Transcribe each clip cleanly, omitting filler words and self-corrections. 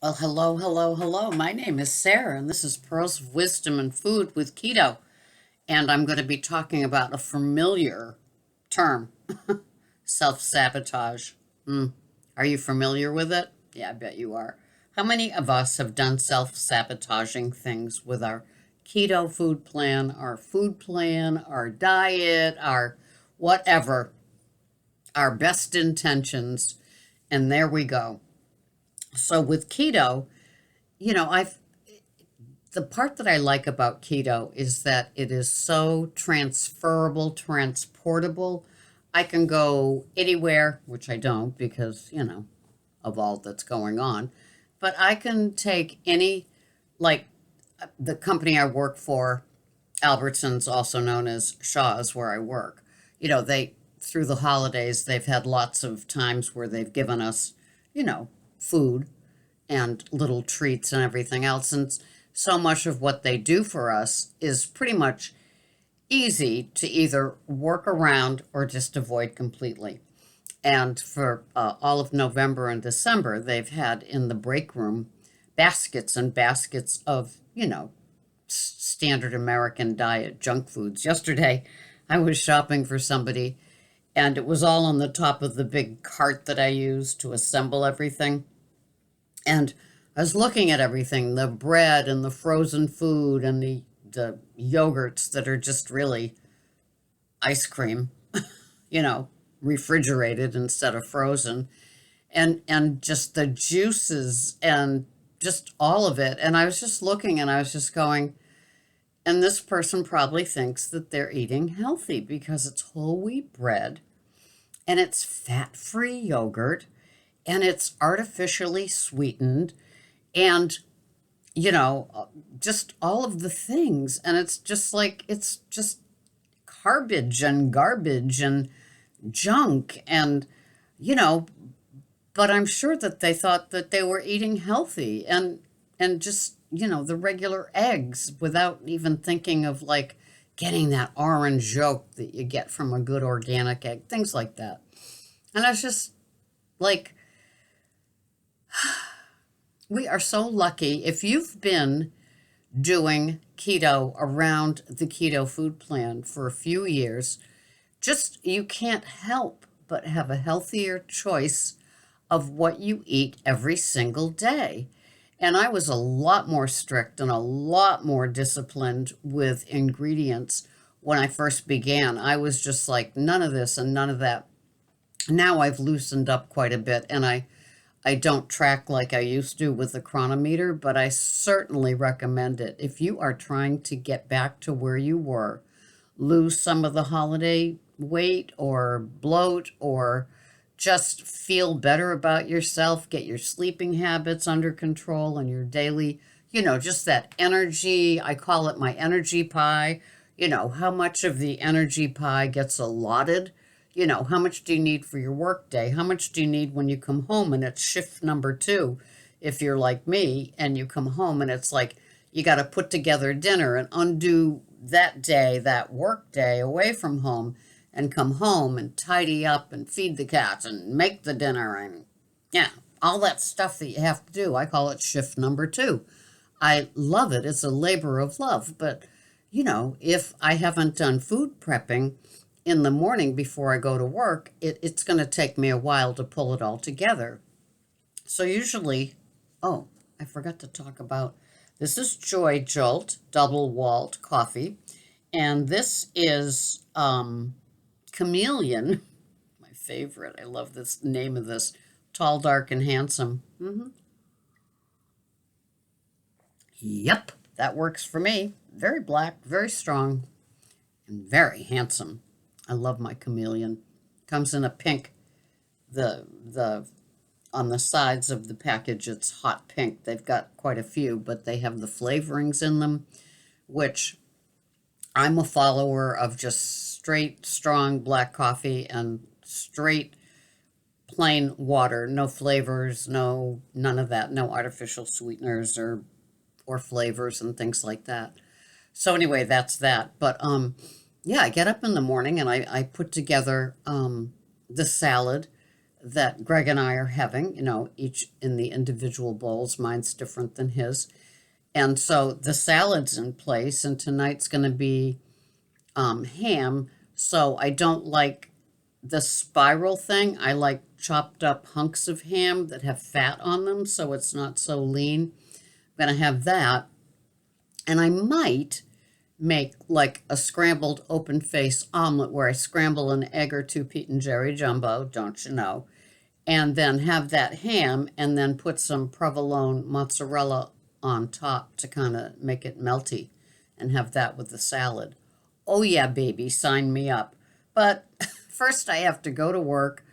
Well, hello, hello, hello. My name is Sarah, and this is Pearls of Wisdom and Food with Keto. And I'm going to be talking about a familiar term, self sabotage. Are you familiar with it? Yeah, I bet you are. How many of us have done self sabotaging things with our keto food plan, our diet, our whatever, our best intentions? And there we go. So with keto, you know, I've the part that I like about keto is that it is so transferable, transportable. I can go anywhere, which I don't because, of all that's going on. But I can take any, like the company I work for, Albertsons, also known as Shaw's, where I work. Through the holidays, they've had lots of times where they've given us, food and little treats and everything else. And so much of what they do for us is pretty much easy to either work around or just avoid completely. And for all of November and December, they've had in the break room baskets and baskets of, standard American diet junk foods. Yesterday, I was shopping for somebody, and it was all on the top of the big cart that I use to assemble everything. And I was looking at everything, the bread and the frozen food and the yogurts that are just really ice cream, you know, refrigerated instead of frozen, and just the juices and just all of it. And I was just looking and I was just going, and this person probably thinks that they're eating healthy because it's whole wheat bread and it's fat-free yogurt and it's artificially sweetened and just all of the things. And it's just like, it's just garbage and junk. And, you know, but I'm sure that they thought that they were eating healthy and just, the regular eggs without even thinking of like getting that orange yolk that you get from a good organic egg, things like that. And I was just like, we are so lucky. If you've been doing keto around the keto food plan for a few years, just you can't help but have a healthier choice of what you eat every single day. And I was a lot more strict and a lot more disciplined with ingredients when I first began. I was just like, none of this and none of that. Now I've loosened up quite a bit, and I don't track like I used to with the chronometer, but I certainly recommend it. If you are trying to get back to where you were, lose some of the holiday weight or bloat, or just feel better about yourself, get your sleeping habits under control and your daily, just that energy. I call it my energy pie. How much of the energy pie gets allotted? How much do you need for your work day? How much do you need when you come home and it's shift number two? If you're like me and you come home and it's like you got to put together dinner and undo that day, that work day away from home, and come home and tidy up and feed the cats and make the dinner and, yeah, all that stuff that you have to do. I call it shift number two. I love it. It's a labor of love. But, if I haven't done food prepping in the morning before I go to work, it's going to take me a while to pull it all together. So usually, oh, I forgot to talk about this is Joy Jolt Double Walt Coffee, and this is Chameleon, my favorite. I love this name of this. Tall, dark, and handsome. Yep, that works for me. Very black, very strong, and very handsome. I love my chameleon. Comes in a pink. The on the sides of the package it's hot pink. They've got quite a few, but they have the flavorings in them, which I'm a follower of just straight strong black coffee and straight plain water, no flavors, no none of that, no artificial sweeteners or flavors and things like that. So anyway, that's that. But yeah, I get up in the morning and I put together the salad that Greg and I are having, each in the individual bowls. Mine's different than his. And so the salad's in place, and tonight's going to be ham. So I don't like the spiral thing. I like chopped up hunks of ham that have fat on them, so it's not so lean. I'm going to have that. And I might make like a scrambled open face omelet where I scramble an egg or two Pete and Jerry jumbo, don't you know, and then have that ham and then put some provolone mozzarella on top to kind of make it melty and have that with the salad. Oh yeah, baby, sign me up. But first I have to go to work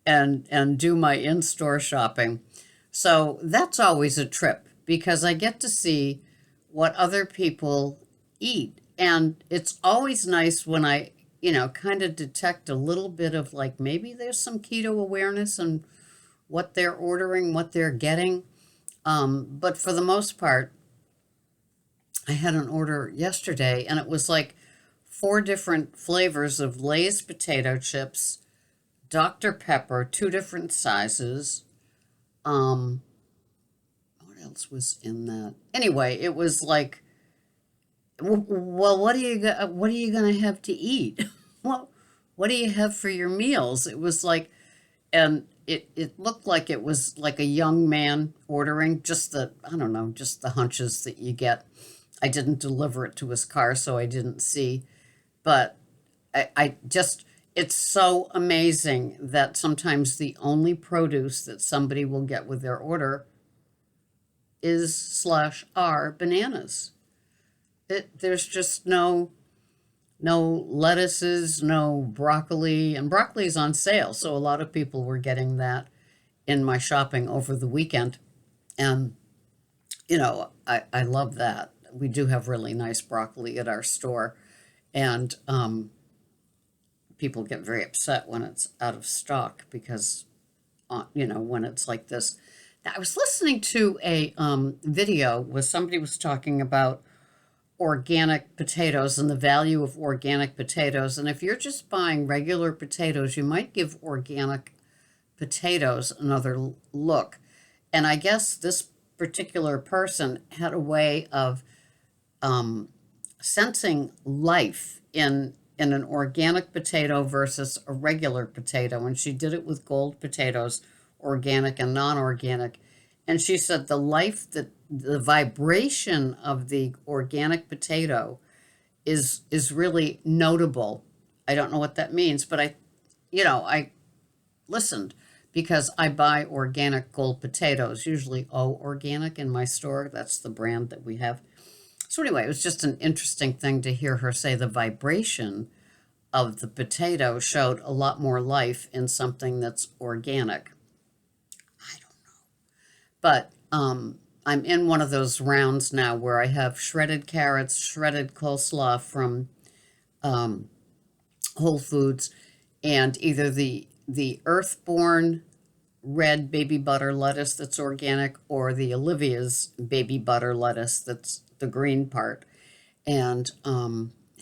and do my in-store shopping. So that's always a trip because I get to see what other people eat. And it's always nice when I, kind of detect a little bit of like maybe there's some keto awareness and what they're ordering, what they're getting. But for the most part, I had an order yesterday and it was like 4 different flavors of Lay's potato chips, Dr. Pepper, 2 different sizes. Um, what else was in that? Anyway, it was like, well, what are you gonna have to eat? Well, what do you have for your meals? It was like, and it looked like it was like a young man ordering just I don't know, just the hunches that you get. I didn't deliver it to his car, so I didn't see. But I just, it's so amazing that sometimes the only produce that somebody will get with their order is slash are bananas. There's just no lettuces, no broccoli, and broccoli is on sale. So a lot of people were getting that in my shopping over the weekend. And, I love that. We do have really nice broccoli at our store. And people get very upset when it's out of stock because, when it's like this. Now, I was listening to a video where somebody was talking about organic potatoes and the value of organic potatoes. And if you're just buying regular potatoes, you might give organic potatoes another look. And I guess this particular person had a way of sensing life in an organic potato versus a regular potato. And she did it with gold potatoes, organic and non-organic. And she said the vibration of the organic potato is really notable. I don't know what that means, but I listened because I buy organic gold potatoes, usually organic in my store. That's the brand that we have. So anyway, it was just an interesting thing to hear her say the vibration of the potato showed a lot more life in something that's organic. I don't know. But I'm in one of those rounds now where I have shredded carrots, shredded coleslaw from Whole Foods, and either the Earthborn red baby butter lettuce that's organic or the Olivia's baby butter lettuce that's the green part. And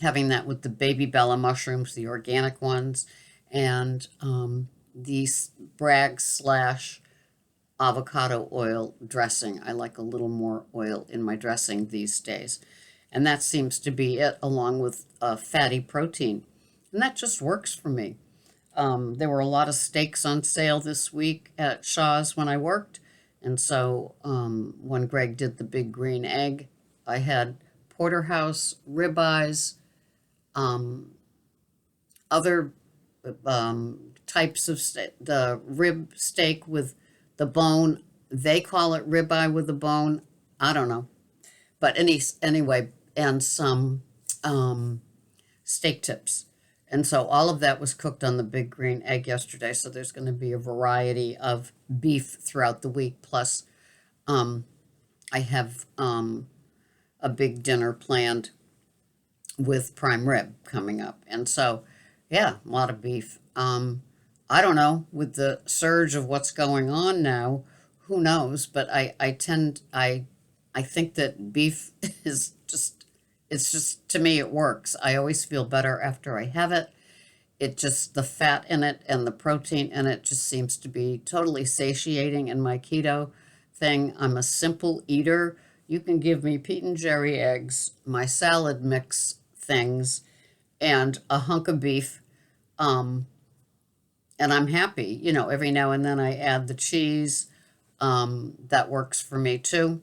having that with the baby bella mushrooms, the organic ones, and these Bragg slash avocado oil dressing. I like a little more oil in my dressing these days. And that seems to be it, along with fatty protein. And that just works for me. There were a lot of steaks on sale this week at Shaw's when I worked. And so when Greg did the big green egg, I had porterhouse, ribeyes, other types of the rib steak with the bone. They call it ribeye with the bone. I don't know. But anyway, and some steak tips. And so all of that was cooked on the big green egg yesterday. So there's going to be a variety of beef throughout the week. Plus, I have a big dinner planned with prime rib coming up. And so, yeah, a lot of beef. I don't know, with the surge of what's going on now, who knows? But I think that beef is just, it's just, to me, it works. I always feel better after I have it. it just, the fat in it and the protein in it just seems to be totally satiating in my keto thing. I'm a simple eater. You can give me Pete and Jerry eggs, my salad mix things, and a hunk of beef. Um, and I'm happy. Every now and then I add the cheese. That works for me too.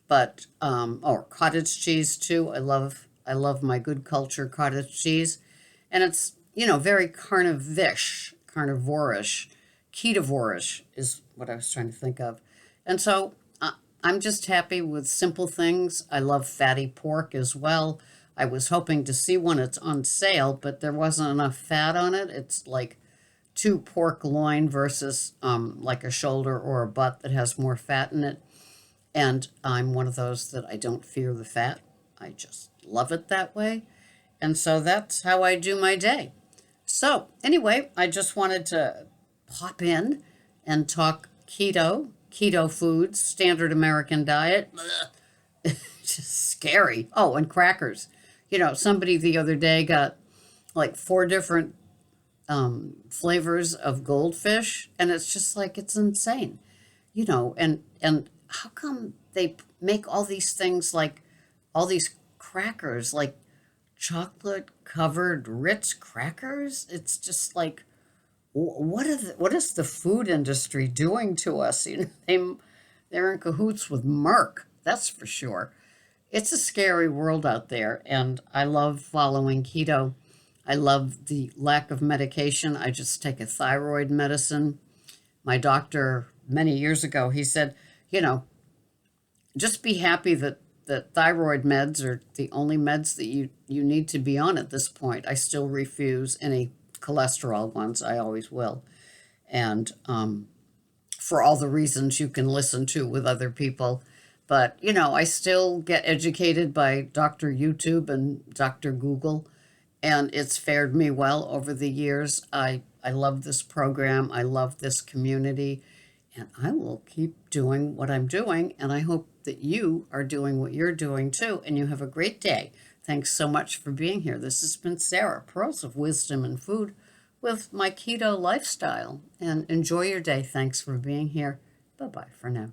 But or cottage cheese too. I love my good culture cottage cheese, and it's very carnivorish, ketovorish is what I was trying to think of, and so I'm just happy with simple things. I love fatty pork as well. I was hoping to see one. It's on sale, but there wasn't enough fat on it. It's like two pork loin versus like a shoulder or a butt that has more fat in it. And I'm one of those that I don't fear the fat. I just love it that way. And so that's how I do my day. So, anyway, I just wanted to pop in and talk keto foods, standard American diet. Just scary. Oh, and crackers. Somebody the other day got like four different flavors of goldfish, and it's just like it's insane, and how come they make all these things like all these crackers like chocolate covered Ritz crackers? It's just like what is the food industry doing to us? They're in cahoots with Merck, that's for sure. It's a scary world out there, and I love following keto. I love the lack of medication. I just take a thyroid medicine. My doctor, many years ago, he said, you know, just be happy that thyroid meds are the only meds that you need to be on at this point. I still refuse any cholesterol ones. I always will. And for all the reasons you can listen to with other people. But, I still get educated by Dr. YouTube and Dr. Google, and it's fared me well over the years. I love this program. I love this community, and I will keep doing what I'm doing. And I hope that you are doing what you're doing too, and you have a great day. Thanks so much for being here. This has been Sarah, Pearls of Wisdom and Food, with my keto lifestyle. And enjoy your day. Thanks for being here. Bye bye for now.